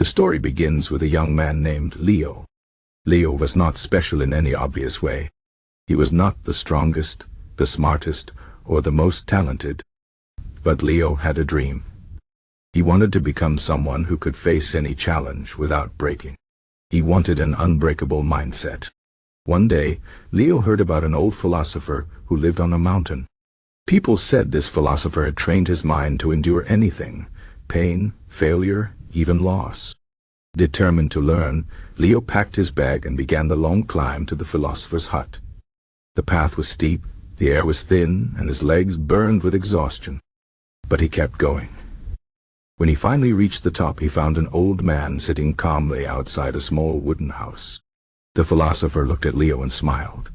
The story begins with a young man named Leo. Leo was not special in any obvious way. He was not the strongest, the smartest, or the most talented. But Leo had a dream. He wanted to become someone who could face any challenge without breaking. He wanted an unbreakable mindset. One day, Leo heard about an old philosopher who lived on a mountain. People said this philosopher had trained his mind to endure anything, pain, failure, even loss. Determined to learn, Leo packed his bag and began the long climb to the philosopher's hut. The path was steep, the air was thin, and his legs burned with exhaustion. But he kept going. When he finally reached the top, he found an old man sitting calmly outside a small wooden house. The philosopher looked at Leo and smiled.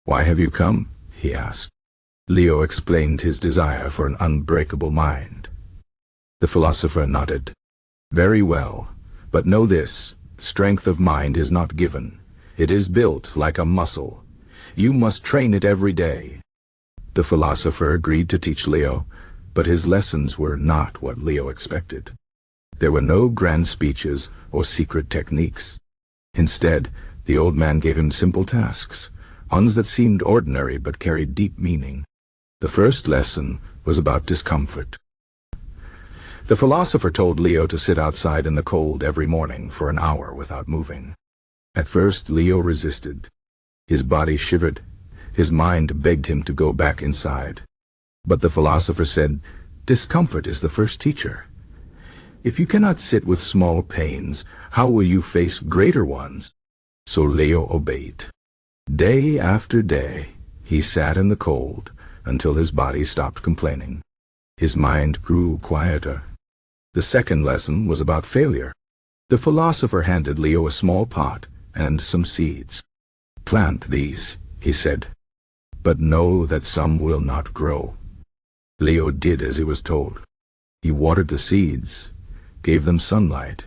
"Why have you come?" he asked. Leo explained his desire for an unbreakable mind. The philosopher nodded. "Very well, but know this, strength of mind is not given. It is built like a muscle. You must train it every day." The philosopher agreed to teach Leo, but his lessons were not what Leo expected. There were no grand speeches or secret techniques. Instead, the old man gave him simple tasks, ones that seemed ordinary but carried deep meaning. The first lesson was about discomfort. The philosopher told Leo to sit outside in the cold every morning for an hour without moving. At first, Leo resisted. His body shivered. His mind begged him to go back inside. But the philosopher said, "Discomfort is the first teacher. If you cannot sit with small pains, how will you face greater ones?" So Leo obeyed. Day after day, he sat in the cold until his body stopped complaining. His mind grew quieter. The second lesson was about failure. The philosopher handed Leo a small pot and some seeds. "Plant these," he said, "but know that some will not grow." Leo did as he was told. He watered the seeds, gave them sunlight.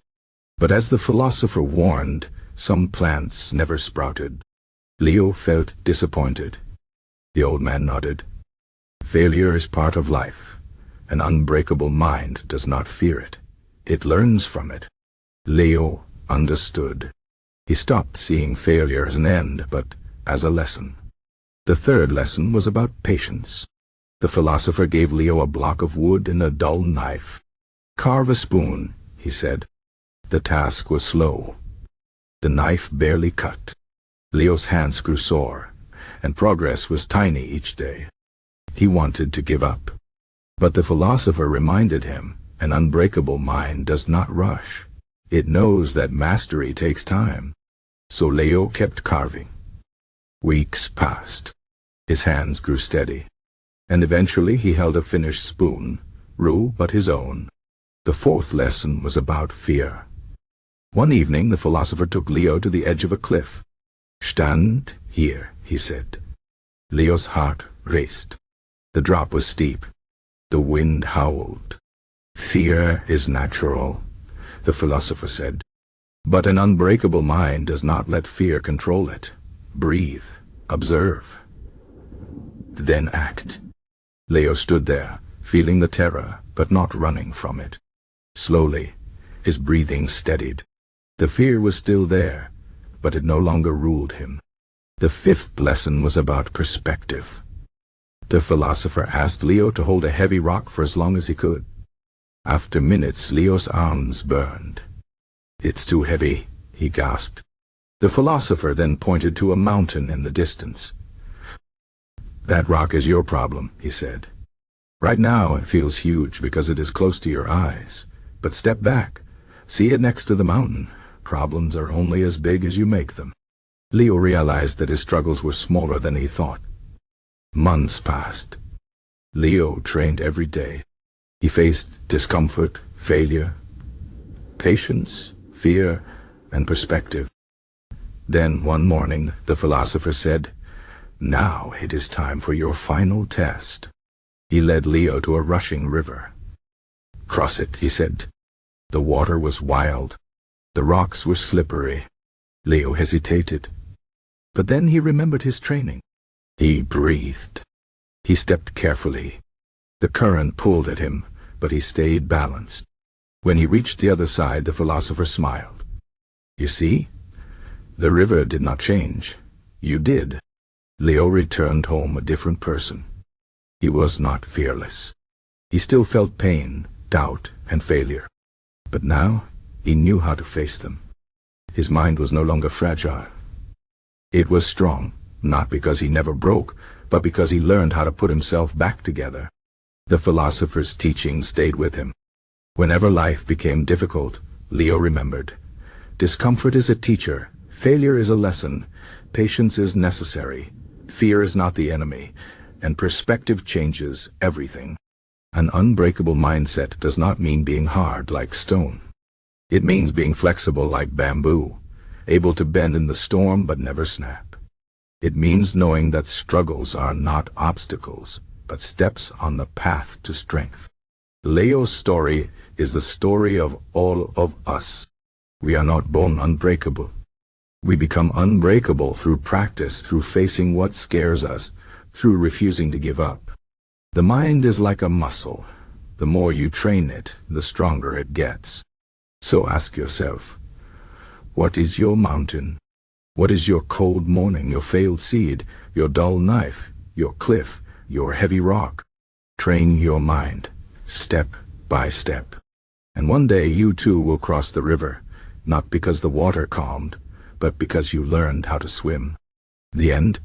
But as the philosopher warned, some plants never sprouted. Leo felt disappointed. The old man nodded. Failure is part of life. An unbreakable mind does not fear it. It learns from it. Leo understood. He stopped seeing failure as an end, but as a lesson. The third lesson was about patience. The philosopher gave Leo a block of wood and a dull knife. "Carve a spoon," he said. The task was slow. The knife barely cut. Leo's hands grew sore, and progress was tiny each day. He wanted to give up. But the philosopher reminded him, an unbreakable mind does not rush. It knows that mastery takes time. So Leo kept carving. Weeks passed. His hands grew steady. And eventually he held a finished spoon, rude but his own. The fourth lesson was about fear. One evening the philosopher took Leo to the edge of a cliff. "Stand here," he said. Leo's heart raced. The drop was steep. The wind howled. "Fear is natural," the philosopher said. "But an unbreakable mind does not let fear control it. Breathe, observe, then act." Leo stood there, feeling the terror, but not running from it. Slowly, his breathing steadied. The fear was still there, but it no longer ruled him. The fifth lesson was about perspective. The philosopher asked Leo to hold a heavy rock for as long as he could. After minutes, Leo's arms burned. "It's too heavy," he gasped. The philosopher then pointed to a mountain in the distance. "That rock is your problem," he said. "Right now it feels huge because it is close to your eyes. But step back. See it next to the mountain. Problems are only as big as you make them." Leo realized that his struggles were smaller than he thought. Months passed. Leo trained every day. He faced discomfort, failure, patience, fear, and perspective. Then one morning the philosopher said, "Now it is time for your final test." He led Leo to a rushing river. "Cross it," he said. The water was wild. The rocks were slippery. Leo hesitated. But then he remembered his training. He breathed. He stepped carefully. The current pulled at him, but he stayed balanced. When he reached the other side, the philosopher smiled. You see, the river did not change. You did. Leo returned home a different person. He was not fearless. He still felt pain, doubt, and failure. But now, he knew how to face them. His mind was no longer fragile. It was strong, not because he never broke, but because he learned how to put himself back together. The philosopher's teaching stayed with him. Whenever life became difficult, Leo remembered. Discomfort is a teacher, failure is a lesson, patience is necessary, fear is not the enemy, and perspective changes everything. An unbreakable mindset does not mean being hard like stone. It means being flexible like bamboo, able to bend in the storm but never snap. It means knowing that struggles are not obstacles, but steps on the path to strength. Leo's story is the story of all of us. We are not born unbreakable. We become unbreakable through practice, through facing what scares us, through refusing to give up. The mind is like a muscle. The more you train it, the stronger it gets. So ask yourself, what is your mountain? What is your cold morning, your failed seed, your dull knife, your cliff, your heavy rock? Train your mind, step by step. And one day you too will cross the river, not because the water calmed, but because you learned how to swim. The end.